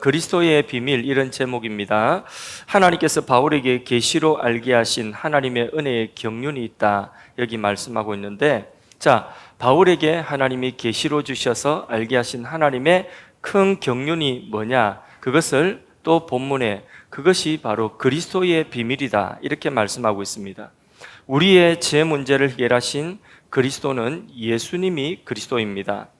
그리스도의 비밀, 이런 제목입니다. 하나님께서 바울에게 계시로 알게 하신 하나님의 은혜의 경륜이 있다, 여기 말씀하고 있는데, 바울에게 하나님이 계시로 주셔서 알게 하신 하나님의 큰 경륜이 뭐냐, 그것을 또 본문에 그것이 바로 그리스도의 비밀이다, 이렇게 말씀하고 있습니다. 우리의 죄 문제를 해결하신 그리스도는 예수님이 그리스도입니다.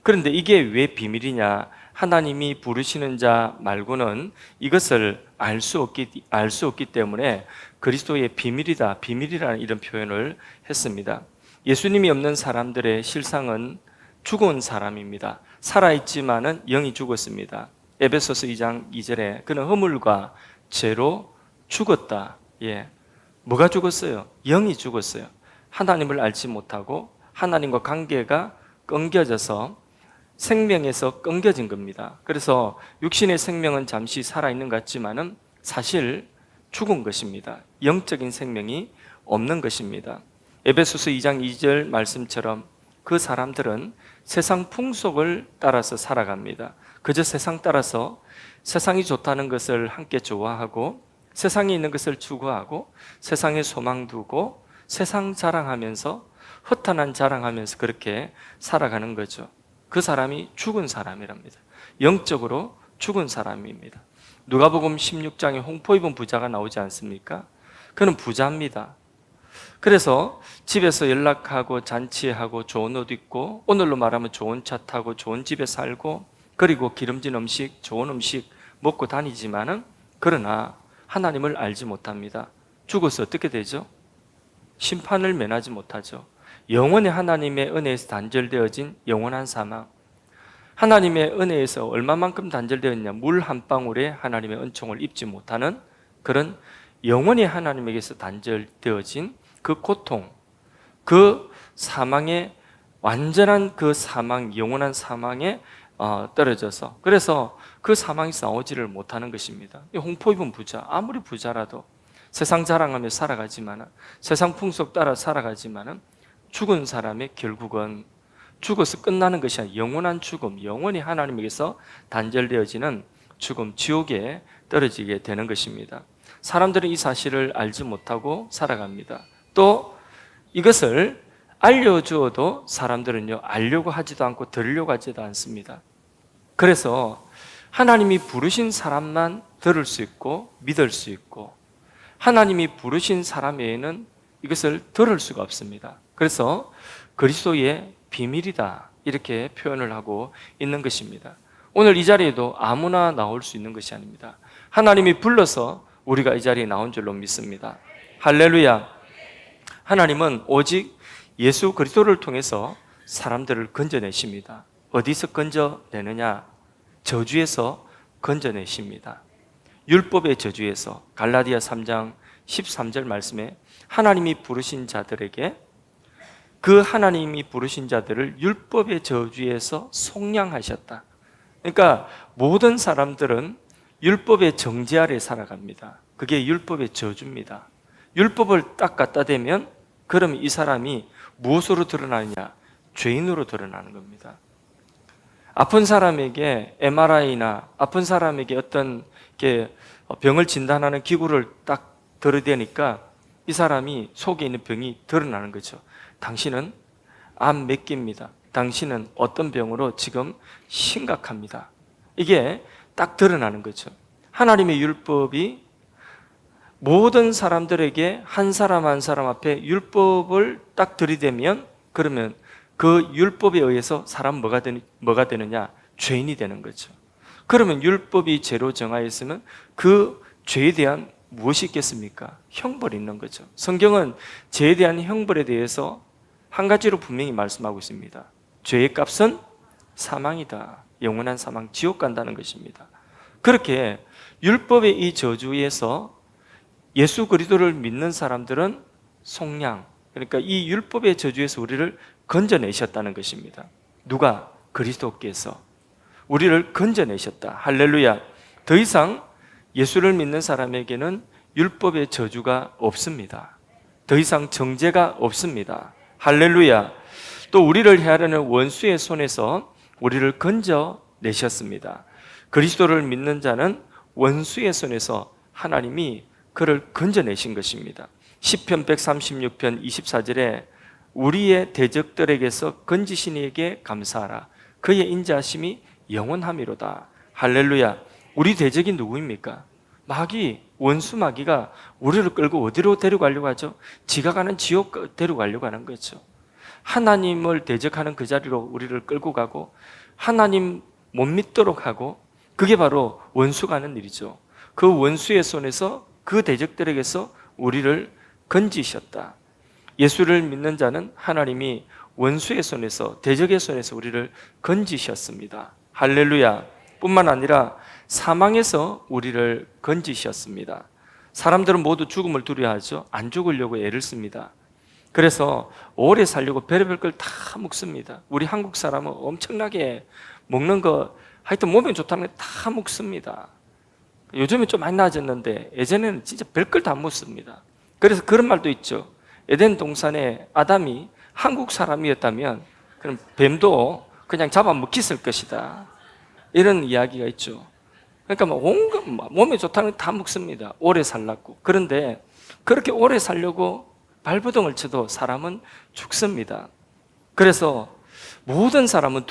그런데 이게 왜 비밀이냐? 하나님이 부르시는 자 말고는 이것을 알 수 없기 때문에 그리스도의 비밀이다, 비밀이라는 이런 표현을 했습니다. 예수님이 없는 사람들의 실상은 죽은 사람입니다. 살아있지만은 영이 죽었습니다. 에베소서 2장 2절에 그는 허물과 죄로 죽었다. 뭐가 죽었어요? 영이 죽었어요. 하나님을 알지 못하고 하나님과 관계가 끊겨져서 생명에서 끊겨진 겁니다. 그래서 육신의 생명은 잠시 살아있는 것 같지만은 사실 죽은 것입니다. 영적인 생명이 없는 것입니다. 에베소서 2장 2절 말씀처럼 그 사람들은 세상 풍속을 따라서 살아갑니다. 그저 세상 따라서 세상이 좋다는 것을 함께 좋아하고 세상에 있는 것을 추구하고 세상에 소망 두고 세상 자랑하면서 허탄한 자랑하면서 그렇게 살아가는 거죠. 그 사람이 죽은 사람이랍니다. 영적으로 죽은 사람입니다. 누가복음 16장에 홍포 입은 부자가 나오지 않습니까? 그는 부자입니다. 그래서 집에서 연락하고 잔치하고 좋은 옷 입고 오늘로 말하면 좋은 차 타고 좋은 집에 살고 그리고 기름진 음식, 좋은 음식 먹고 다니지만은 그러나 하나님을 알지 못합니다. 죽어서 어떻게 되죠? 심판을 면하지 못하죠. 영원히 하나님의 은혜에서 단절되어진 영원한 사망. 하나님의 은혜에서 얼마만큼 단절되었냐? 물 한 방울에 하나님의 은총을 입지 못하는 그런 영원히 하나님에게서 단절되어진 그 고통, 그 사망의 완전한 그 사망, 영원한 사망에 떨어져서 그래서 그 사망에서 나오지를 못하는 것입니다. 홍포 입은 부자, 아무리 부자라도 세상 자랑하며 살아가지만은 세상 풍속 따라 살아가지만은 죽은 사람의 결국은 죽어서 끝나는 것이 아니라 영원한 죽음, 영원히 하나님에게서 단절되어지는 죽음, 지옥에 떨어지게 되는 것입니다. 사람들은 이 사실을 알지 못하고 살아갑니다. 또 이것을 알려주어도 사람들은요, 알려고 하지도 않고 들으려고 하지도 않습니다. 그래서 하나님이 부르신 사람만 들을 수 있고 믿을 수 있고 하나님이 부르신 사람 외에는 이것을 들을 수가 없습니다. 그래서 그리스도의 비밀이다, 이렇게 표현을 하고 있는 것입니다. 오늘 이 자리에도 아무나 나올 수 있는 것이 아닙니다. 하나님이 불러서 우리가 이 자리에 나온 줄로 믿습니다. 할렐루야. 하나님은 오직 예수 그리스도를 통해서 사람들을 건져내십니다. 어디서 건져내느냐? 저주에서 건져내십니다. 율법의 저주에서. 갈라디아 3장 13절 말씀에 하나님이 부르신 자들에게 그 하나님이 부르신 자들을 율법의 저주에서 속량하셨다. 그러니까 모든 사람들은 율법의 정죄 아래 살아갑니다. 그게 율법의 저주입니다. 율법을 딱 갖다 대면 그럼 이 사람이 무엇으로 드러나느냐? 죄인으로 드러나는 겁니다. 아픈 사람에게 MRI나 아픈 사람에게 어떤 병을 진단하는 기구를 딱 들이대니까 이 사람이 속에 있는 병이 드러나는 거죠. 당신은 암 몇 개입니다. 당신은 어떤 병으로 지금 심각합니다. 이게 딱 드러나는 거죠. 하나님의 율법이 모든 사람들에게 한 사람 한 사람 앞에 율법을 딱 들이대면 그러면 그 율법에 의해서 사람 뭐가 되느냐? 죄인이 되는 거죠. 그러면 율법이 죄로 정하였으면 그 죄에 대한 무엇이 있겠습니까? 형벌이 있는 거죠. 성경은 죄에 대한 형벌에 대해서 한 가지로 분명히 말씀하고 있습니다. 죄의 값은 사망이다. 영원한 사망, 지옥 간다는 것입니다. 그렇게 율법의 이 저주에서 예수 그리스도를 믿는 사람들은 속량, 그러니까 이 율법의 저주에서 우리를 건져내셨다는 것입니다. 누가? 그리스도께서 우리를 건져내셨다. 할렐루야. 더 이상 예수를 믿는 사람에게는 율법의 저주가 없습니다. 더 이상 정죄가 없습니다. 할렐루야. 또 우리를 해하려는 원수의 손에서 우리를 건져내셨습니다. 그리스도를 믿는 자는 원수의 손에서 하나님이 그를 건져내신 것입니다. 시편 136편 24절에 우리의 대적들에게서 건지신 이에게 감사하라. 그의 인자하심이 영원함이로다. 할렐루야. 우리 대적이 누구입니까? 마귀, 원수 마귀가 우리를 끌고 어디로 데려가려고 하죠? 지가 가는 지옥 데려가려고 하는 거죠. 하나님을 대적하는 그 자리로 우리를 끌고 가고 하나님 못 믿도록 하고, 그게 바로 원수가 하는 일이죠. 그 원수의 손에서, 그 대적들에게서 우리를 건지셨다. 예수를 믿는 자는 하나님이 원수의 손에서, 대적의 손에서 우리를 건지셨습니다. 할렐루야. 뿐만 아니라 사망에서 우리를 건지셨습니다. 사람들은 모두 죽음을 두려워하죠. 안 죽으려고 애를 씁니다. 그래서 오래 살려고 별의별 걸 다 먹습니다. 우리 한국 사람은 엄청나게 먹는 거, 하여튼 몸에 좋다는 거 다 먹습니다. 요즘은 좀 많이 나아졌는데 예전에는 진짜 별걸 다 먹습니다. 그래서 그런 말도 있죠. 에덴 동산에 아담이 한국 사람이었다면 그럼 뱀도 그냥 잡아먹혔을 것이다, 이런 이야기가 있죠. 그러니까 온갖 몸에 좋다는 거 다 먹습니다. 오래 살라고. 그런데 그렇게 오래 살려고 발버둥을 쳐도 사람은 죽습니다. 그래서 모든 사람은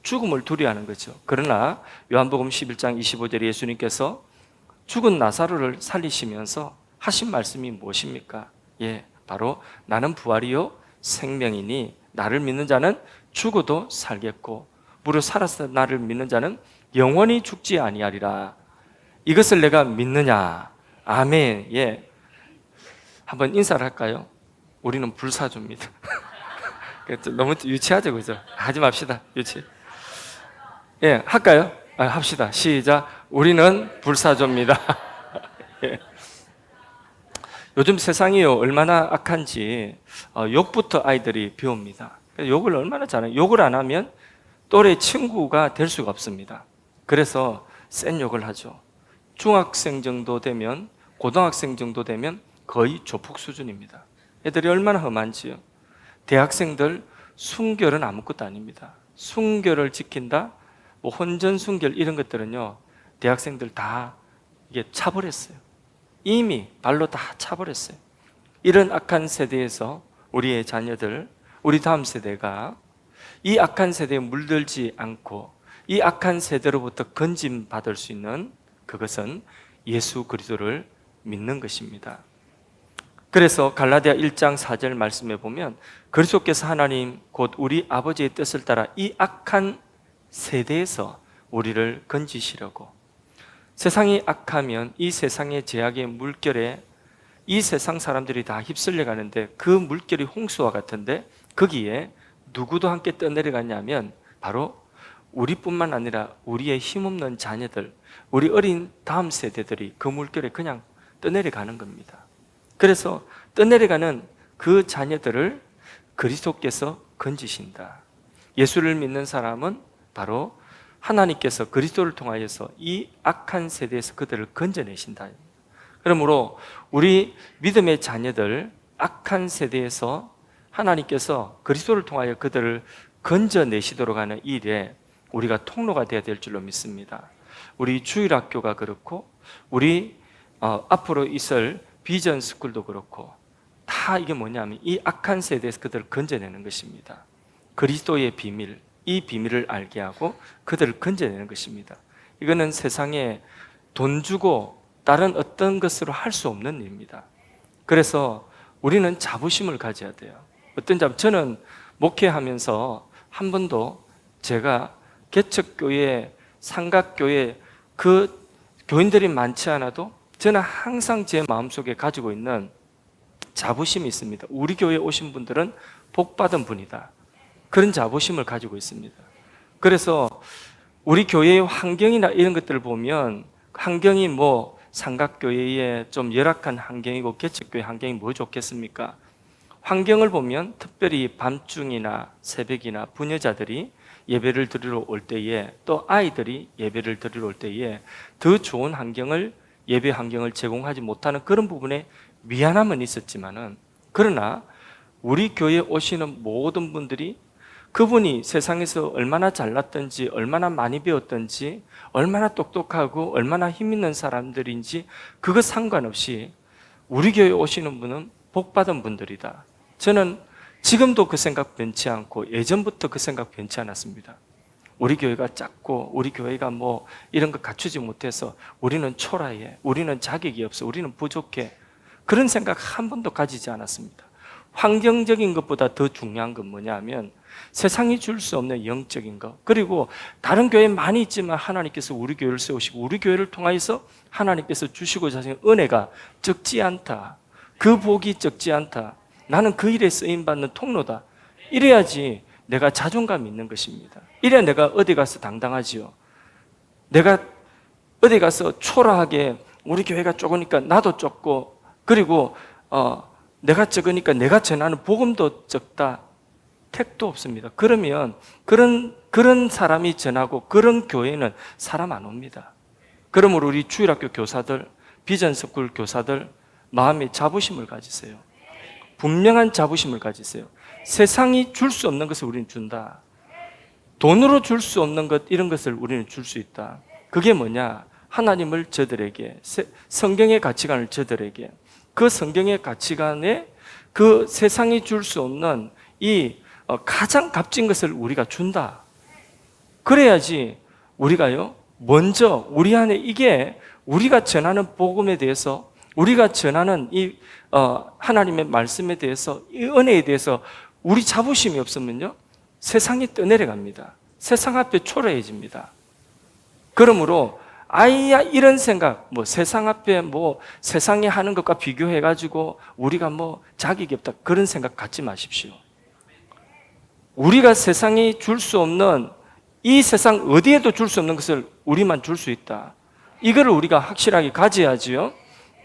죽음을 두려워하는 거죠. 그러나 요한복음 11장 25절에 예수님께서 죽은 나사로를 살리시면서 하신 말씀이 무엇입니까? 바로 나는 부활이요 생명이니 나를 믿는 자는 죽어도 살겠고 무릇 살아서 나를 믿는 자는 영원히 죽지 아니하리라. 이것을 내가 믿느냐? 아멘. 한번 인사를 할까요? 우리는 불사조입니다. 너무 유치하죠, 그죠? 하지 맙시다, 유치. 할까요? 합시다. 시작. 우리는 불사조입니다. 요즘 세상이 얼마나 악한지 욕부터 아이들이 배웁니다. 욕을 얼마나 잘해요. 욕을 안 하면 또래 친구가 될 수가 없습니다. 그래서 센 욕을 하죠. 중학생 정도 되면, 고등학생 정도 되면 거의 조폭 수준입니다. 애들이 얼마나 험한지요. 대학생들 순결은 아무것도 아닙니다. 순결을 지킨다, 혼전순결 이런 것들은요, 대학생들 다 이게 차버렸어요. 이미 발로 다 차버렸어요. 이런 악한 세대에서 우리의 자녀들, 우리 다음 세대가 이 악한 세대에 물들지 않고 이 악한 세대로부터 건짐 받을 수 있는, 그것은 예수 그리스도를 믿는 것입니다. 그래서 갈라디아 1장 4절 말씀에 보면 그리스도께서 하나님 곧 우리 아버지의 뜻을 따라 이 악한 세대에서 우리를 건지시려고. 세상이 악하면 이 세상의 제약의 물결에 이 세상 사람들이 다 휩쓸려 가는데, 그 물결이 홍수와 같은데 거기에 누구도 함께 떠내려가냐면 바로 우리뿐만 아니라 우리의 힘없는 자녀들, 우리 어린 다음 세대들이 그 물결에 그냥 떠내려가는 겁니다. 그래서 떠내려가는 그 자녀들을 그리스도께서 건지신다. 예수를 믿는 사람은 바로 하나님께서 그리스도를 통하여서 이 악한 세대에서 그들을 건져내신다. 그러므로 우리 믿음의 자녀들, 악한 세대에서 하나님께서 그리스도를 통하여 그들을 건져내시도록 하는 일에 우리가 통로가 되어야 될 줄로 믿습니다. 우리 주일학교가 그렇고 우리 앞으로 있을 비전 스쿨도 그렇고 다 이게 뭐냐면 이 악한 세대에서 그들을 건져내는 것입니다. 그리스도의 비밀, 이 비밀을 알게 하고 그들을 건져내는 것입니다. 이거는 세상에 돈 주고 다른 어떤 것으로 할 수 없는 일입니다. 그래서 우리는 자부심을 가져야 돼요. 어떤 자부? 저는 목회하면서 한 번도 제가 개척교회, 삼각교회 그 교인들이 많지 않아도 저는 항상 제 마음속에 가지고 있는 자부심이 있습니다. 우리 교회에 오신 분들은 복받은 분이다. 그런 자부심을 가지고 있습니다. 그래서 우리 교회의 환경이나 이런 것들을 보면 환경이 삼각교회에 좀 열악한 환경이고 개척교회 환경이 뭐 좋겠습니까? 환경을 보면 특별히 밤중이나 새벽이나 부녀자들이 예배를 드리러 올 때에, 또 아이들이 예배를 드리러 올 때에 더 좋은 환경을, 예배 환경을 제공하지 못하는 그런 부분에 미안함은 있었지만은, 그러나 우리 교회에 오시는 모든 분들이 그분이 세상에서 얼마나 잘났던지, 얼마나 많이 배웠던지, 얼마나 똑똑하고 얼마나 힘 있는 사람들인지 그거 상관없이 우리 교회 오시는 분은 복받은 분들이다. 저는 지금도 그 생각 변치 않고 예전부터 그 생각 변치 않았습니다. 우리 교회가 작고 우리 교회가 뭐 이런 거 갖추지 못해서 우리는 초라해, 우리는 자격이 없어, 우리는 부족해, 그런 생각 한 번도 가지지 않았습니다. 환경적인 것보다 더 중요한 건 뭐냐면 세상이 줄 수 없는 영적인 것, 그리고 다른 교회 많이 있지만 하나님께서 우리 교회를 세우시고 우리 교회를 통하여서 하나님께서 주시고자 하시는 은혜가 적지 않다, 그 복이 적지 않다, 나는 그 일에 쓰임받는 통로다, 이래야지 내가 자존감이 있는 것입니다. 이래야 내가 어디 가서 당당하지요. 내가 어디 가서 초라하게 우리 교회가 적으니까 나도 적고, 그리고 내가 적으니까 내가 전하는 복음도 적다, 택도 없습니다. 그러면 그런 사람이 전하고 그런 교회는 사람 안 옵니다. 그러므로 우리 주일학교 교사들, 비전스쿨 교사들 마음에 자부심을 가지세요. 분명한 자부심을 가지세요. 세상이 줄 수 없는 것을 우리는 준다. 돈으로 줄 수 없는 것, 이런 것을 우리는 줄 수 있다. 그게 뭐냐? 하나님을 저들에게, 성경의 가치관을 저들에게, 그 성경의 가치관에 그 세상이 줄 수 없는 이 가장 값진 것을 우리가 준다. 그래야지 우리가요, 먼저 우리 안에 이게 우리가 전하는 복음에 대해서, 우리가 전하는 이 하나님의 말씀에 대해서, 이 은혜에 대해서 우리 자부심이 없으면요, 세상이 떠내려갑니다. 세상 앞에 초라해집니다. 그러므로 아이야 이런 생각, 뭐 세상 앞에 뭐 세상이 하는 것과 비교해가지고 우리가 뭐 자격이 없다, 그런 생각 갖지 마십시오. 우리가 세상이 줄 수 없는, 이 세상 어디에도 줄 수 없는 것을 우리만 줄 수 있다. 이거를 우리가 확실하게 가져야지요.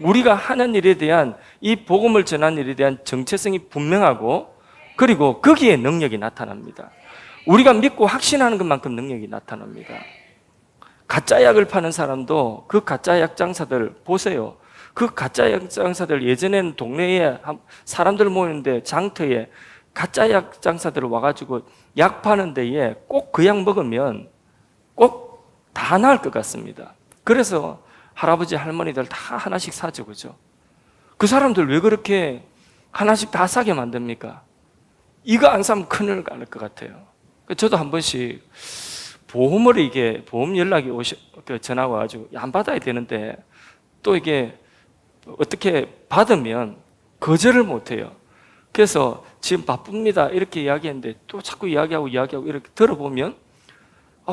우리가 하는 일에 대한, 이 복음을 전하는 일에 대한 정체성이 분명하고, 그리고 거기에 능력이 나타납니다. 우리가 믿고 확신하는 것만큼 능력이 나타납니다. 가짜 약을 파는 사람도 그 가짜 약 장사들 보세요. 그 가짜 약 장사들, 예전에는 동네에 사람들 모이는데 장터에 가짜 약 장사들 와가지고 약 파는 데에 꼭 그 약 먹으면 꼭 다 나을 것 같습니다. 그래서 할아버지 할머니들 다 하나씩 사죠, 그죠? 그 사람들 왜 그렇게 하나씩 다 사게 만듭니까? 이거 안 사면 큰일 날 것 같아요. 저도 한 번씩 보험 연락이 전화 와가지고 안 받아야 되는데, 또 이게 어떻게 받으면 거절을 못 해요. 그래서 지금 바쁩니다 이렇게 이야기했는데 또 자꾸 이야기하고 이렇게 들어보면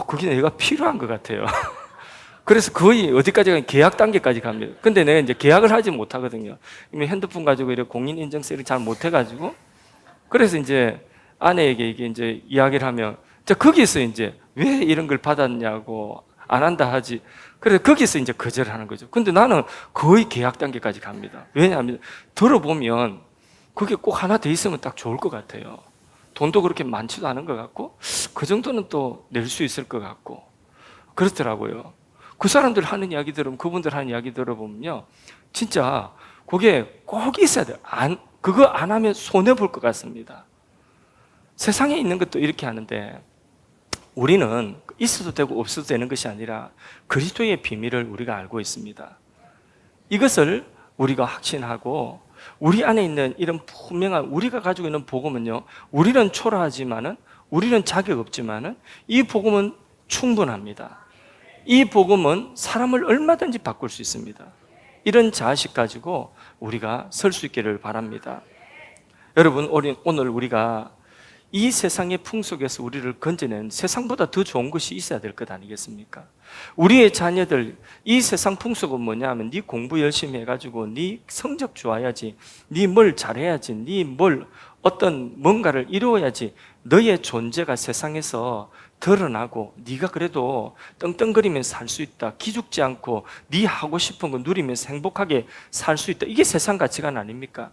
그게 내가 필요한 것 같아요. 그래서 거의 어디까지 가면 계약 단계까지 갑니다. 근데 내가 이제 계약을 하지 못하거든요. 이미 핸드폰 가지고 이렇게 공인인증서를 잘 못해가지고, 그래서 이제 아내에게 이게 이제 이야기를 하면, 거기서 이제 왜 이런 걸 받았냐고 안 한다 하지. 그래서 거기서 이제 거절하는 거죠. 근데 나는 거의 계약 단계까지 갑니다. 왜냐하면 들어보면 그게 꼭 하나 더 있으면 딱 좋을 것 같아요. 돈도 그렇게 많지도 않은 것 같고, 그 정도는 또 낼 수 있을 것 같고, 그렇더라고요. 그 사람들 하는 이야기 들으면, 그분들 하는 이야기 들어보면요, 진짜 그게 꼭 있어야 돼요. 그거 안 하면 손해볼 것 같습니다. 세상에 있는 것도 이렇게 하는데, 우리는 있어도 되고 없어도 되는 것이 아니라 그리스도의 비밀을 우리가 알고 있습니다. 이것을 우리가 확신하고, 우리 안에 있는 이런 분명한, 우리가 가지고 있는 복음은요, 우리는 초라하지만은, 우리는 자격 없지만은 이 복음은 충분합니다. 이 복음은 사람을 얼마든지 바꿀 수 있습니다. 이런 자식 가지고 우리가 설 수 있기를 바랍니다. 여러분, 오늘 우리가 이 세상의 풍속에서 우리를 건져낸, 세상보다 더 좋은 것이 있어야 될 것 아니겠습니까? 우리의 자녀들, 이 세상 풍속은 뭐냐 하면, 네 공부 열심히 해가지고 네 성적 좋아야지, 네 뭘 잘해야지, 네 뭔가를 이루어야지 너의 존재가 세상에서 드러나고, 네가 그래도 떵떵거리면서 살 수 있다, 기죽지 않고 네 하고 싶은 거 누리면서 행복하게 살 수 있다. 이게 세상 가치관 아닙니까?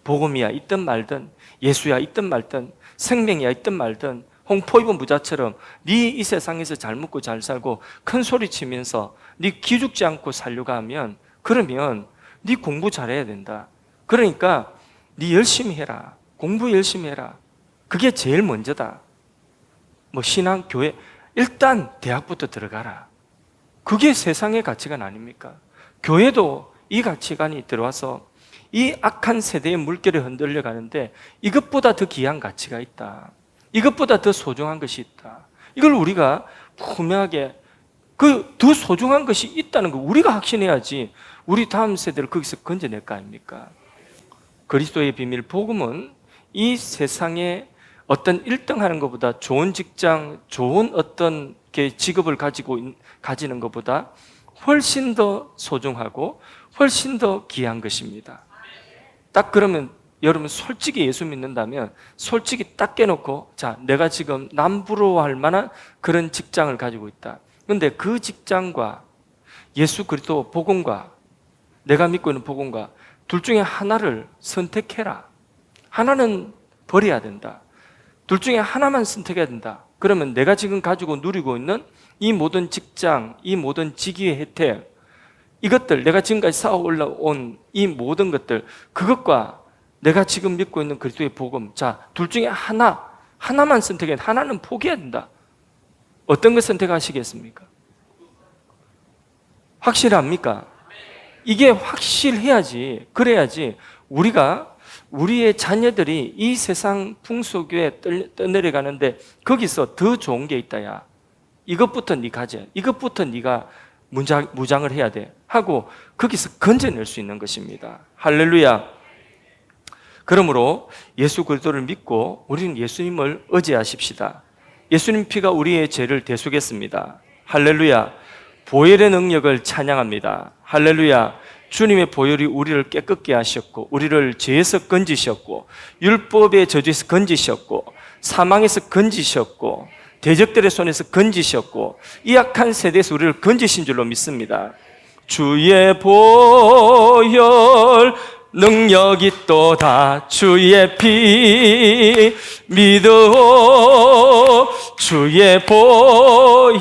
복음이야 있든 말든, 예수야 있든 말든, 생명이야 있든 말든, 홍포 입은 부자처럼 네 이 세상에서 잘 먹고 잘 살고 큰 소리 치면서 네 기죽지 않고 살려고 하면, 그러면 네 공부 잘해야 된다. 그러니까 네 열심히 해라, 공부 열심히 해라. 그게 제일 먼저다. 뭐 신앙, 교회, 일단 대학부터 들어가라. 그게 세상의 가치관 아닙니까? 교회도 이 가치관이 들어와서 이 악한 세대의 물결에 흔들려 가는데 이것보다 더 귀한 가치가 있다. 이것보다 더 소중한 것이 있다. 이걸 우리가 분명하게 그 더 소중한 것이 있다는 거 우리가 확신해야지 우리 다음 세대를 거기서 건져낼 거 아닙니까? 그리스도의 비밀 복음은 이 세상에 어떤 1등 하는 것보다 좋은 직장, 좋은 어떤 직업을 가지는 것보다 훨씬 더 소중하고 훨씬 더 귀한 것입니다. 딱 그러면 여러분 솔직히 예수 믿는다면 솔직히 딱 깨놓고 자, 내가 지금 남 부러워할 만한 그런 직장을 가지고 있다. 그런데 그 직장과 예수 그리스도 복음과 내가 믿고 있는 복음과 둘 중에 하나를 선택해라. 하나는 버려야 된다. 둘 중에 하나만 선택해야 된다. 그러면 내가 지금 가지고 누리고 있는 이 모든 직장, 이 모든 직위의 혜택, 이것들, 내가 지금까지 쌓아 올라온 이 모든 것들, 그것과 내가 지금 믿고 있는 그리스도의 복음, 자, 둘 중에 하나만 선택해. 하나는 포기해야 된다. 어떤 걸 선택하시겠습니까? 확실합니까? 이게 확실해야지, 그래야지 우리가 우리의 자녀들이 이 세상 풍속에 떠내려가는데 거기서 더 좋은 게 있다야. 이것부터 네 가져. 이것부터 네가 무장을 해야 돼. 하고 거기서 건져낼 수 있는 것입니다. 할렐루야. 그러므로 예수 그리스도를 믿고 우리는 예수님을 의지하십시다. 예수님 피가 우리의 죄를 대속했습니다. 할렐루야. 보혈의 능력을 찬양합니다. 할렐루야. 주님의 보혈이 우리를 깨끗게 하셨고 우리를 죄에서 건지셨고 율법의 저주에서 건지셨고 사망에서 건지셨고 대적들의 손에서 건지셨고 이 악한 세대에서 우리를 건지신 줄로 믿습니다. 주의 보혈 능력이 또다 주의 피 믿어 주의 보혈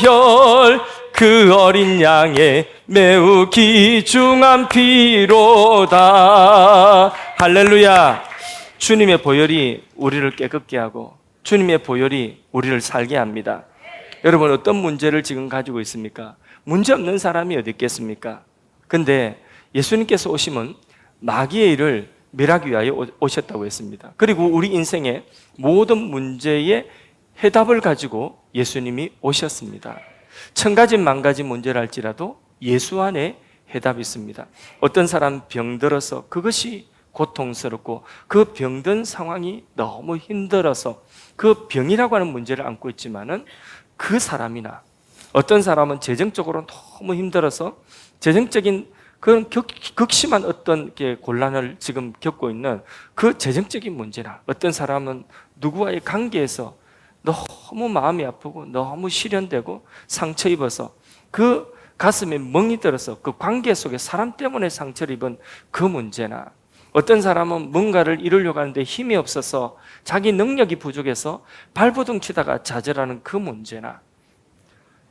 그 어린 양의 매우 귀중한 피로다. 할렐루야. 주님의 보혈이 우리를 깨끗게 하고 주님의 보혈이 우리를 살게 합니다. 여러분 어떤 문제를 지금 가지고 있습니까? 문제 없는 사람이 어디 있겠습니까? 근데 예수님께서 오시면 마귀의 일을 멸하기 위하여 오셨다고 했습니다. 그리고 우리 인생의 모든 문제의 해답을 가지고 예수님이 오셨습니다. 1000가지 만가지 문제를 할지라도 예수 안에 해답이 있습니다. 어떤 사람 병들어서 그것이 고통스럽고 그 병든 상황이 너무 힘들어서 그 병이라고 하는 문제를 안고 있지만은 그 사람이나 어떤 사람은 재정적으로 너무 힘들어서 재정적인 그런 극심한 어떤 곤란을 지금 겪고 있는 그 재정적인 문제나 어떤 사람은 누구와의 관계에서 너무 마음이 아프고 너무 시련되고 상처 입어서 그 가슴에 멍이 들어서 그 관계 속에 사람 때문에 상처를 입은 그 문제나 어떤 사람은 뭔가를 이루려고 하는데 힘이 없어서 자기 능력이 부족해서 발버둥 치다가 좌절하는 그 문제나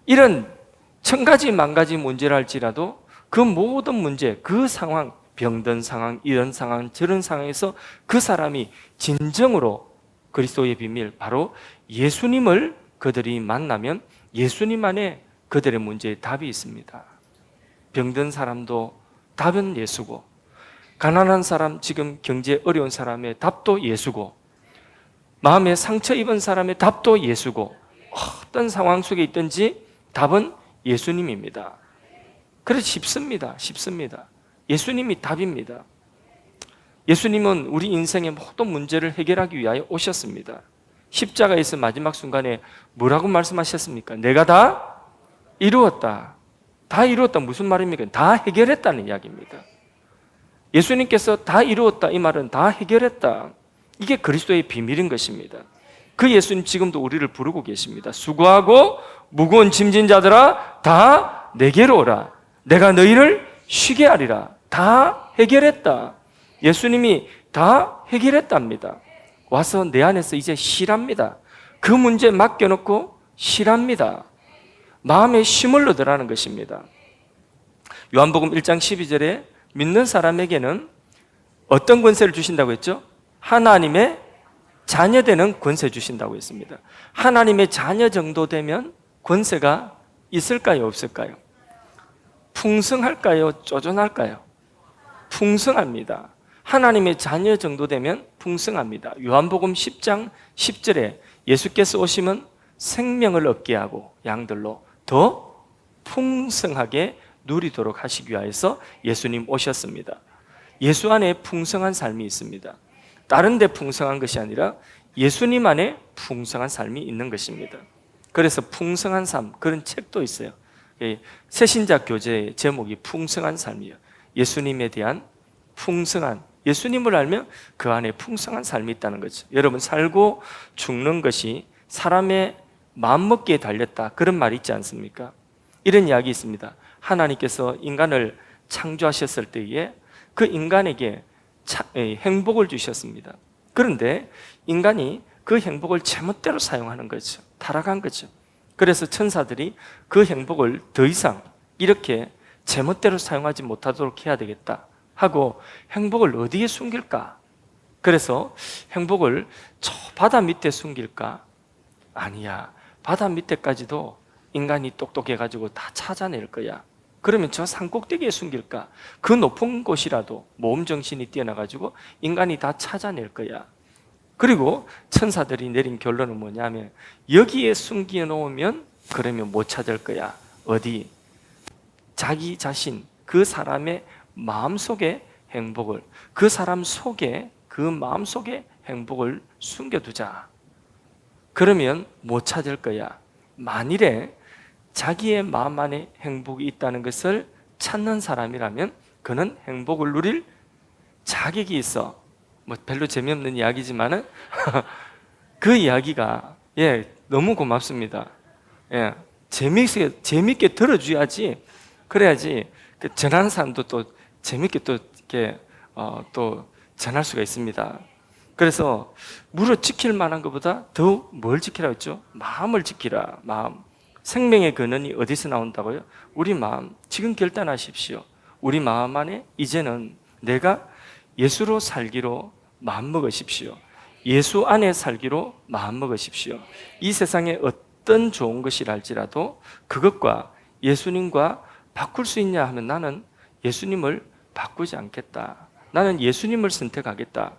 이런 1000가지 만가지 문제를 할지라도 그 모든 문제, 그 상황, 병든 상황, 이런 상황, 저런 상황에서 그 사람이 진정으로 그리스도의 비밀, 바로 예수님을 그들이 만나면 예수님 안에 그들의 문제에 답이 있습니다. 병든 사람도 답은 예수고 가난한 사람, 지금 경제 어려운 사람의 답도 예수고 마음에 상처 입은 사람의 답도 예수고 어떤 상황 속에 있든지 답은 예수님입니다. 그래서 쉽습니다. 예수님이 답입니다. 예수님은 우리 인생의 모든 문제를 해결하기 위하여 오셨습니다. 십자가에서 마지막 순간에 뭐라고 말씀하셨습니까? 내가 다 이루었다. 다 이루었다 무슨 말입니까? 다 해결했다는 이야기입니다. 예수님께서 다 이루었다 이 말은 다 해결했다. 이게 그리스도의 비밀인 것입니다. 그 예수님 지금도 우리를 부르고 계십니다. 수고하고 무거운 짐진 자들아 다 내게로 오라. 내가 너희를 쉬게 하리라. 다 해결했다. 예수님이 다 해결했답니다. 와서 내 안에서 이제 쉬랍니다. 그 문제 맡겨놓고 쉬랍니다. 마음에 힘을 얻으라는 것입니다. 요한복음 1장 12절에 믿는 사람에게는 어떤 권세를 주신다고 했죠? 하나님의 자녀되는 권세 주신다고 했습니다. 하나님의 자녀 정도 되면 권세가 있을까요, 없을까요? 풍성할까요, 쪼존할까요? 풍성합니다. 하나님의 자녀 정도 되면 풍성합니다. 요한복음 10장 10절에 예수께서 오시면 생명을 얻게 하고 양들로 더 풍성하게 누리도록 하시기 위하여서 예수님 오셨습니다. 예수 안에 풍성한 삶이 있습니다. 다른 데 풍성한 것이 아니라 예수님 안에 풍성한 삶이 있는 것입니다. 그래서 풍성한 삶, 그런 책도 있어요. 새신자 교재의 제목이 풍성한 삶이에요. 예수님에 대한 풍성한, 예수님을 알면 그 안에 풍성한 삶이 있다는 거죠. 여러분, 살고 죽는 것이 사람의 마음먹기에 달렸다, 그런 말이 있지 않습니까? 이런 이야기 있습니다. 하나님께서 인간을 창조하셨을 때에 그 인간에게 행복을 주셨습니다. 그런데 인간이 그 행복을 제멋대로 사용하는 거죠. 타락한 거죠. 그래서 천사들이 그 행복을 더 이상 이렇게 제멋대로 사용하지 못하도록 해야 되겠다 하고 행복을 어디에 숨길까? 그래서 행복을 저 바다 밑에 숨길까? 아니야. 바다 밑에까지도 인간이 똑똑해가지고 다 찾아낼 거야. 그러면 저 산꼭대기에 숨길까? 그 높은 곳이라도 모험정신이 뛰어나가지고 인간이 다 찾아낼 거야. 그리고 천사들이 내린 결론은 뭐냐면 여기에 숨겨놓으면 그러면 못 찾을 거야. 어디? 자기 자신, 그 사람의 마음속에 행복을, 그 사람 속에, 그 마음속에 행복을 숨겨두자. 그러면 못 찾을 거야. 만일에 자기의 마음 안에 행복이 있다는 것을 찾는 사람이라면 그는 행복을 누릴 자격이 있어. 뭐 별로 재미없는 이야기지만은 그 이야기가 너무 고맙습니다. 재밌게 들어줘야지. 그래야지 전하는 사람도 또 재밌게 또 이렇게 또 전할 수가 있습니다. 그래서 무릇 지킬 만한 것보다 더 뭘 지키라고 했죠? 마음을 지키라. 마음. 생명의 근원이 어디서 나온다고요? 우리 마음. 지금 결단하십시오. 우리 마음 안에 이제는 내가 예수로 살기로 마음먹으십시오. 예수 안에 살기로 마음먹으십시오. 이 세상에 어떤 좋은 것이랄지라도 그것과 예수님과 바꿀 수 있냐 하면 나는 예수님을 바꾸지 않겠다. 나는 예수님을 선택하겠다.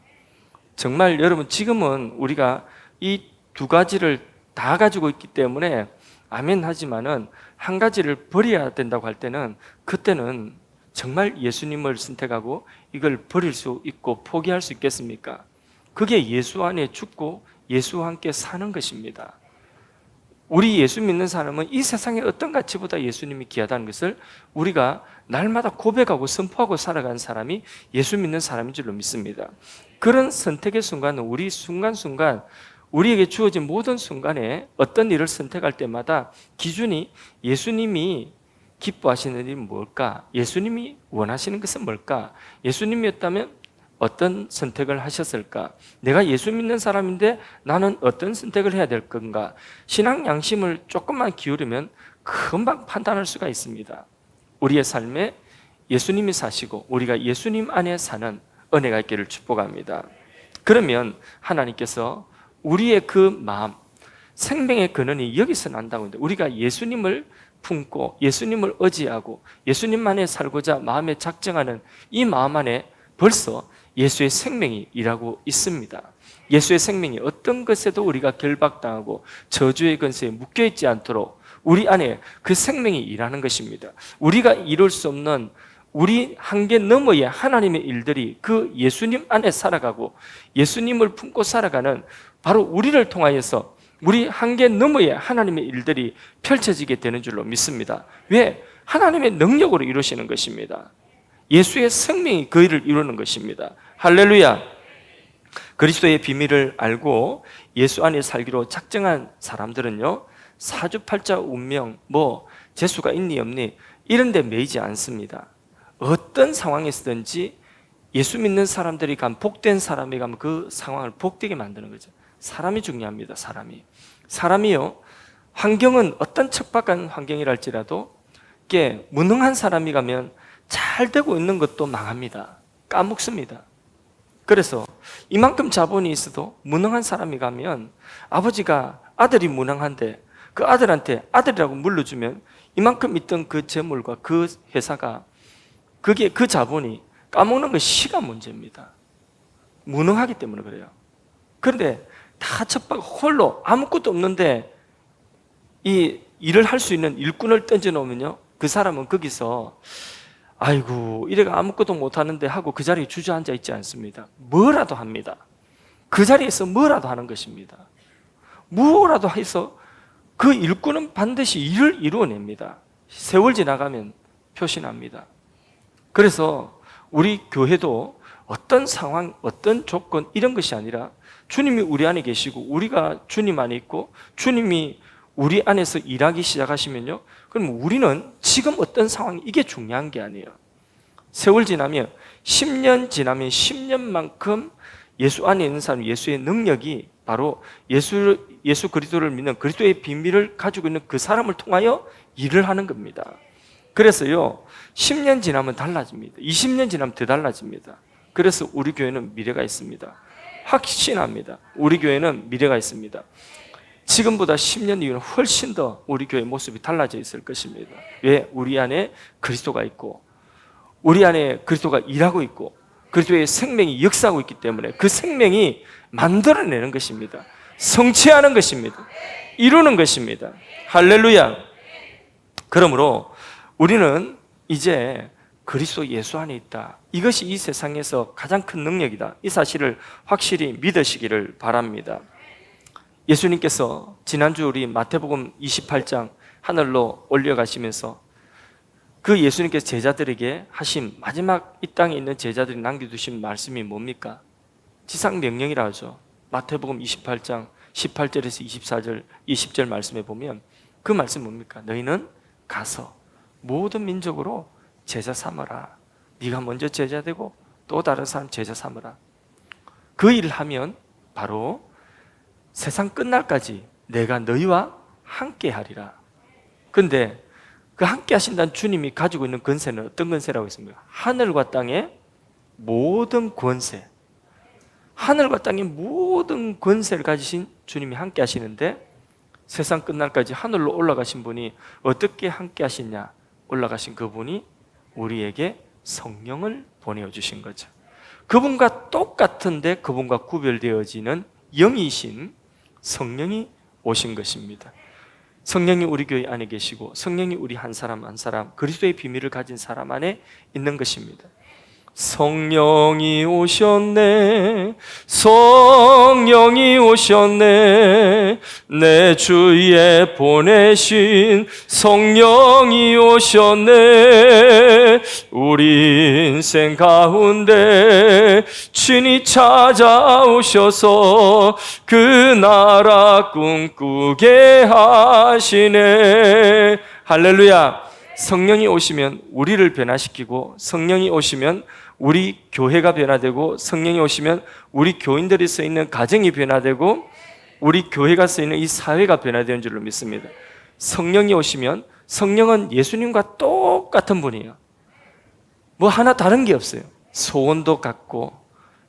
정말 여러분, 지금은 우리가 이 두 가지를 다 가지고 있기 때문에 아멘 하지만은 한 가지를 버려야 된다고 할 때는 그때는 정말 예수님을 선택하고 이걸 버릴 수 있고 포기할 수 있겠습니까? 그게 예수 안에 죽고 예수와 함께 사는 것입니다. 우리 예수 믿는 사람은 이 세상의 어떤 가치보다 예수님이 귀하다는 것을 우리가 날마다 고백하고 선포하고 살아가는 사람이 예수 믿는 사람인 줄로 믿습니다. 그런 선택의 순간은 우리 순간순간 우리에게 주어진 모든 순간에 어떤 일을 선택할 때마다 기준이 예수님이 기뻐하시는 일이 뭘까? 예수님이 원하시는 것은 뭘까? 예수님이었다면 어떤 선택을 하셨을까? 내가 예수 믿는 사람인데 나는 어떤 선택을 해야 될 건가? 신앙 양심을 조금만 기울이면 금방 판단할 수가 있습니다. 우리의 삶에 예수님이 사시고 우리가 예수님 안에 사는 은혜가 있기를 축복합니다. 그러면 하나님께서 우리의 그 마음, 생명의 근원이 여기서 난다고 했는데 우리가 예수님을 품고 예수님을 의지하고 예수님만에 살고자 마음에 작정하는 이 마음 안에 벌써 예수의 생명이 일하고 있습니다. 예수의 생명이 어떤 것에도 우리가 결박당하고 저주의 권세에 묶여있지 않도록 우리 안에 그 생명이 일하는 것입니다. 우리가 이룰 수 없는 우리 한계 너머의 하나님의 일들이 그 예수님 안에 살아가고 예수님을 품고 살아가는 바로 우리를 통하여서 우리 한계 너머의 하나님의 일들이 펼쳐지게 되는 줄로 믿습니다. 왜? 하나님의 능력으로 이루시는 것입니다. 예수의 생명이 그 일을 이루는 것입니다. 할렐루야. 그리스도의 비밀을 알고 예수 안에 살기로 작정한 사람들은요, 사주팔자 운명, 재수가 있니 없니 이런 데 매이지 않습니다. 어떤 상황에서든지 예수 믿는 사람들이 가면, 복된 사람이 가면 그 상황을 복되게 만드는 거죠. 사람이 중요합니다. 사람이요, 환경은 어떤 척박한 환경이랄지라도 이게 무능한 사람이 가면 잘 되고 있는 것도 망합니다. 까먹습니다. 그래서 이만큼 자본이 있어도 무능한 사람이 가면 아버지가 아들이 무능한데 그 아들한테 아들이라고 물려주면 이만큼 있던 그 재물과 그 회사가 그게 그 자본이 까먹는 건 시간 문제입니다. 무능하기 때문에 그래요. 그런데 다 첩박 홀로 아무것도 없는데 이 일을 할 수 있는 일꾼을 던져놓으면요, 그 사람은 거기서 아이고 이래가 아무것도 못하는데 하고 그 자리에 주저앉아 있지 않습니다. 뭐라도 합니다. 그 자리에서 뭐라도 하는 것입니다. 뭐라도 해서 그 일꾼은 반드시 일을 이루어냅니다. 세월 지나가면 표시납니다. 그래서 우리 교회도 어떤 상황, 어떤 조건 이런 것이 아니라 주님이 우리 안에 계시고 우리가 주님 안에 있고 주님이 우리 안에서 일하기 시작하시면요, 그럼 우리는 지금 어떤 상황이 이게 중요한 게 아니에요. 세월 지나면 10년 지나면 10년만큼 예수 안에 있는 사람, 예수의 능력이 바로 예수 그리스도를 믿는 그리스도의 비밀을 가지고 있는 그 사람을 통하여 일을 하는 겁니다. 그래서요, 10년 지나면 달라집니다. 20년 지나면 더 달라집니다. 그래서 우리 교회는 미래가 있습니다. 확신합니다. 우리 교회는 미래가 있습니다. 지금보다 10년 이후는 훨씬 더 우리 교회의 모습이 달라져 있을 것입니다. 왜? 우리 안에 그리스도가 있고 우리 안에 그리스도가 일하고 있고 그리스도의 생명이 역사하고 있기 때문에 그 생명이 만들어내는 것입니다. 성취하는 것입니다. 이루는 것입니다. 할렐루야. 그러므로 우리는 이제 그리스도 예수 안에 있다. 이것이 이 세상에서 가장 큰 능력이다. 이 사실을 확실히 믿으시기를 바랍니다. 예수님께서 지난주 우리 마태복음 28장 하늘로 올려가시면서 그 예수님께서 제자들에게 하신 마지막 이 땅에 있는 제자들이 남겨두신 말씀이 뭡니까? 지상 명령이라 하죠. 마태복음 28장 18절에서 24절, 20절 말씀에 보면 그 말씀 뭡니까? 너희는 가서 모든 민족으로 제자 삼으라. 네가 먼저 제자 되고 또 다른 사람 제자 삼으라. 그 일을 하면 바로 세상 끝날까지 내가 너희와 함께 하리라. 그런데 그 함께 하신다는 주님이 가지고 있는 권세는 어떤 권세라고 했습니까? 하늘과 땅의 모든 권세, 하늘과 땅의 모든 권세를 가지신 주님이 함께 하시는데 세상 끝날까지 하늘로 올라가신 분이 어떻게 함께 하시냐? 올라가신 그분이 우리에게 성령을 보내주신 거죠. 그분과 똑같은데 그분과 구별되어지는 영이신 성령이 오신 것입니다. 성령이 우리 교회 안에 계시고 성령이 우리 한 사람 한 사람 그리스도의 비밀을 가진 사람 안에 있는 것입니다. 성령이 오셨네, 성령이 오셨네, 내 주위에 보내신 성령이 오셨네. 우리 인생 가운데 친히 찾아오셔서 그 나라 꿈꾸게 하시네. 할렐루야. 성령이 오시면 우리를 변화시키고 성령이 오시면 우리 교회가 변화되고 성령이 오시면 우리 교인들이 서 있는 가정이 변화되고 우리 교회가 서 있는 이 사회가 변화되는 줄로 믿습니다. 성령이 오시면 성령은 예수님과 똑같은 분이에요. 뭐 하나 다른 게 없어요. 소원도 같고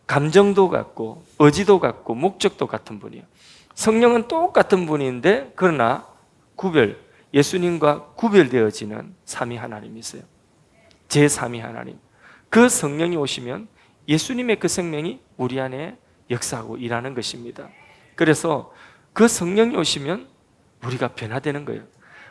감정도 같고 의지도 같고 목적도 같은 분이에요. 성령은 똑같은 분인데 그러나 예수님과 구별되어지는 삼위 하나님이 있어요. 제3위 하나님. 그 성령이 오시면 예수님의 그 생명이 우리 안에 역사하고 일하는 것입니다. 그래서 그 성령이 오시면 우리가 변화되는 거예요.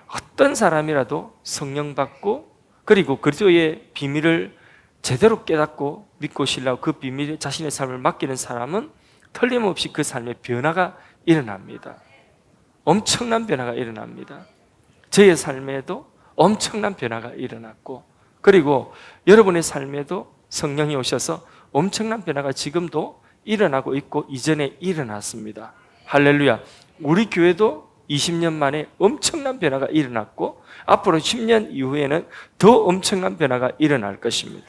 어떤 사람이라도 성령 받고 그리고 그리스도의 비밀을 제대로 깨닫고 믿고 신뢰하고 그 비밀에 자신의 삶을 맡기는 사람은 틀림없이 그 삶에 변화가 일어납니다. 엄청난 변화가 일어납니다. 저의 삶에도 엄청난 변화가 일어났고 그리고 여러분의 삶에도 성령이 오셔서 엄청난 변화가 지금도 일어나고 있고 이전에 일어났습니다. 할렐루야. 우리 교회도 20년 만에 엄청난 변화가 일어났고 앞으로 10년 이후에는 더 엄청난 변화가 일어날 것입니다.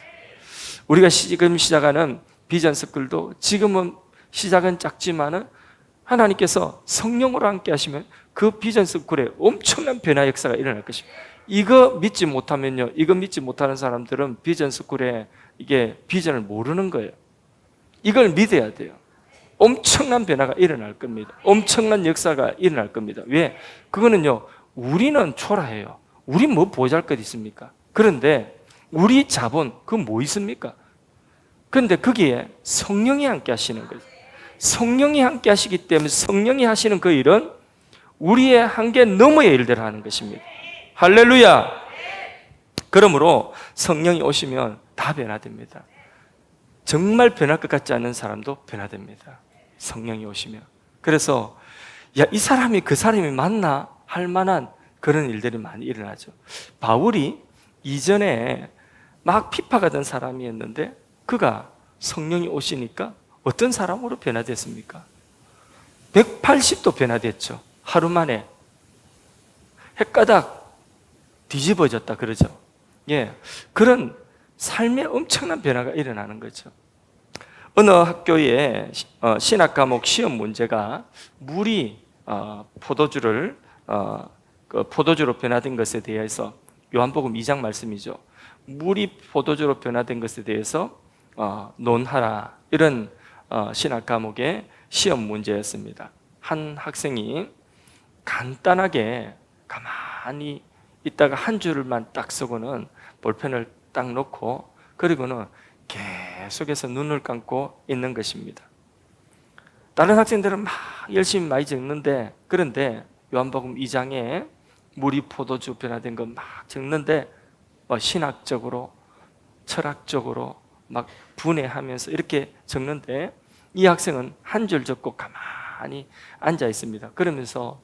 우리가 지금 시작하는 비전 스쿨도 지금은 시작은 작지만은 하나님께서 성령으로 함께 하시면 그 비전 스쿨에 엄청난 변화 역사가 일어날 것입니다. 이거 믿지 못하면요, 이거 믿지 못하는 사람들은 비전 스쿨에 이게 비전을 모르는 거예요. 이걸 믿어야 돼요. 엄청난 변화가 일어날 겁니다. 엄청난 역사가 일어날 겁니다. 왜? 그거는요, 우리는 초라해요. 우리 뭐 보잘것 있습니까? 그런데 우리 자본, 그건 뭐 있습니까? 그런데 거기에 성령이 함께 하시는 거죠. 성령이 함께 하시기 때문에 성령이 하시는 그 일은 우리의 한계 너머의 일들을 하는 것입니다. 할렐루야! 그러므로 성령이 오시면 다 변화됩니다. 정말 변할 것 같지 않은 사람도 변화됩니다. 성령이 오시면. 그래서 야, 이 사람이 그 사람이 맞나? 할 만한 그런 일들이 많이 일어나죠. 바울이 이전에 막 핍박하던 사람이었는데 그가 성령이 오시니까 어떤 사람으로 변화됐습니까? 180도 변화됐죠. 하루 만에. 헷가닥 뒤집어졌다 그러죠. 예, 그런 삶에 엄청난 변화가 일어나는 거죠. 어느 학교의 신학 과목 시험 문제가 물이 포도주로 변화된 것에 대해서, 요한복음 2장 말씀이죠. 물이 포도주로 변화된 것에 대해서 논하라, 이런 신학 과목의 시험 문제였습니다. 한 학생이 간단하게 가만히 있다가 한 줄만 딱 쓰고는 볼펜을 딱 놓고 그리고는 계속해서 눈을 감고 있는 것입니다. 다른 학생들은 막 열심히 많이 적는데, 그런데 요한복음 2장에 물이 포도주 변화된 거 막 적는데 신학적으로 철학적으로 막 분해하면서 이렇게 적는데, 이 학생은 한 줄 적고 가만히 앉아 있습니다. 그러면서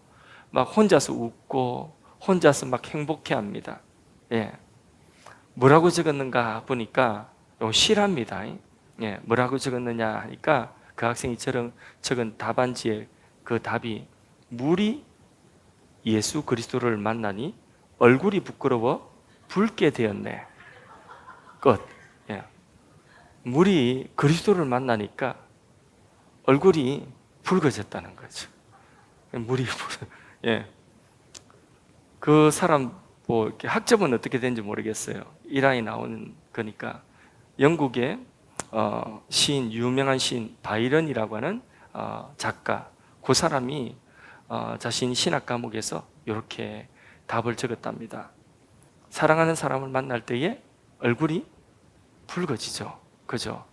막 혼자서 웃고 혼자서 막 행복해합니다. 예, 뭐라고 적었는가 보니까 실합니다. 예, 뭐라고 적었느냐 하니까 그 학생이 적은 답안지에 그 답이 물이 예수 그리스도를 만나니 얼굴이 부끄러워 붉게 되었네. 끝. 예. 물이 그리스도를 만나니까 얼굴이 붉어졌다는 거죠. 물이 예. 그 사람 뭐 이렇게 학점은 어떻게 되는지 모르겠어요. 이란이 나오는 거니까 영국의 시인, 유명한 시인 바이런이라고 하는 작가, 그 사람이 자신 신학 과목에서 이렇게 답을 적었답니다. 사랑하는 사람을 만날 때에 얼굴이 붉어지죠. 그죠?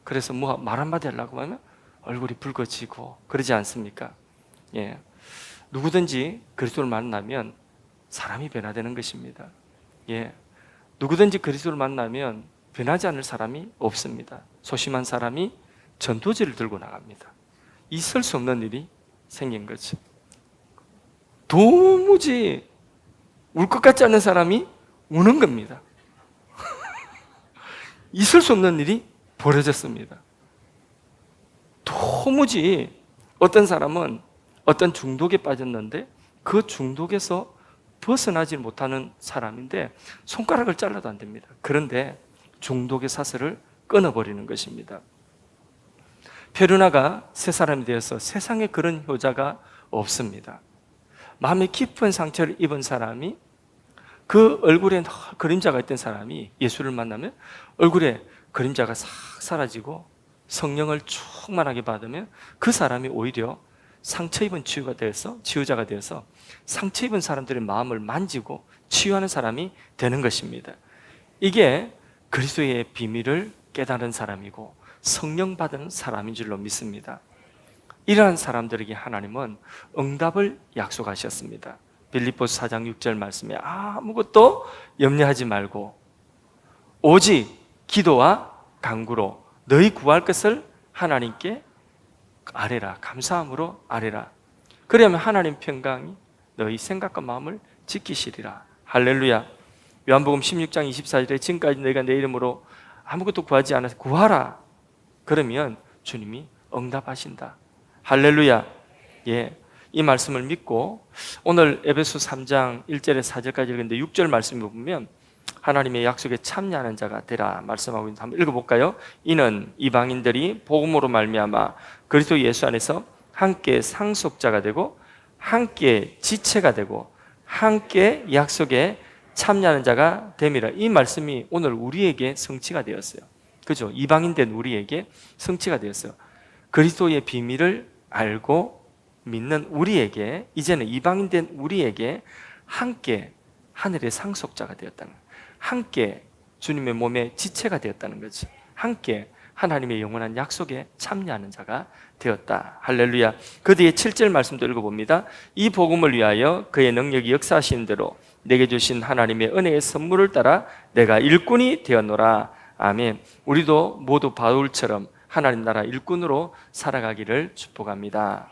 그래서 뭐 말 한마디 하려고 하면 얼굴이 붉어지고 그러지 않습니까? 예. 누구든지 그리스도를 만나면 사람이 변화되는 것입니다. 예. 누구든지 그리스도를 만나면 변하지 않을 사람이 없습니다. 소심한 사람이 전도지를 들고 나갑니다. 있을 수 없는 일이 생긴 거죠. 도무지 울 것 같지 않은 사람이 우는 겁니다. 있을 수 없는 일이 벌어졌습니다. 도무지 어떤 사람은 어떤 중독에 빠졌는데 그 중독에서 벗어나지 못하는 사람인데 손가락을 잘라도 안 됩니다. 그런데 중독의 사슬을 끊어버리는 것입니다. 페르나가 새 사람이 되어서 세상에 그런 효자가 없습니다. 마음에 깊은 상처를 입은 사람이, 그 얼굴에 그림자가 있던 사람이 예수를 만나면 얼굴에 그림자가 싹 사라지고 성령을 충만하게 받으면 그 사람이 오히려 상처 입은 치유자가 되어서 상처 입은 사람들의 마음을 만지고 치유하는 사람이 되는 것입니다. 이게 그리스도의 비밀을 깨달은 사람이고 성령 받은 사람인 줄로 믿습니다. 이러한 사람들에게 하나님은 응답을 약속하셨습니다. 빌립보서 4장 6절 말씀에 아무것도 염려하지 말고 오직 기도와 간구로 너희 구할 것을 하나님께 아뢰라. 감사함으로 아뢰라. 그러면 하나님 평강이 너희 생각과 마음을 지키시리라. 할렐루야. 요한복음 16장 24절에 지금까지 너희가 내 이름으로 아무것도 구하지 않아서 구하라. 그러면 주님이 응답하신다. 할렐루야. 예, 이 말씀을 믿고 오늘 에베소 3장 1절에 4절까지 읽었는데 6절 말씀을 보면 하나님의 약속에 참여하는 자가 되라 말씀하고 있는데 한번 읽어볼까요? 이는 이방인들이 복음으로 말미암아 그리스도 예수 안에서 함께 상속자가 되고 함께 지체가 되고 함께 약속에 참여하는 자가 됨이라. 이 말씀이 오늘 우리에게 성취가 되었어요. 그죠? 이방인 된 우리에게 성취가 되었어요. 그리스도의 비밀을 알고 믿는 우리에게, 이제는 이방인 된 우리에게 함께 하늘의 상속자가 되었다는 거예요. 함께 주님의 몸의 지체가 되었다는 거죠. 함께 하나님의 영원한 약속에 참여하는 자가 되었다. 할렐루야. 그 뒤에 7절 말씀도 읽어봅니다. 이 복음을 위하여 그의 능력이 역사하신 대로 내게 주신 하나님의 은혜의 선물을 따라 내가 일꾼이 되었노라. 아멘. 우리도 모두 바울처럼 하나님 나라 일꾼으로 살아가기를 축복합니다.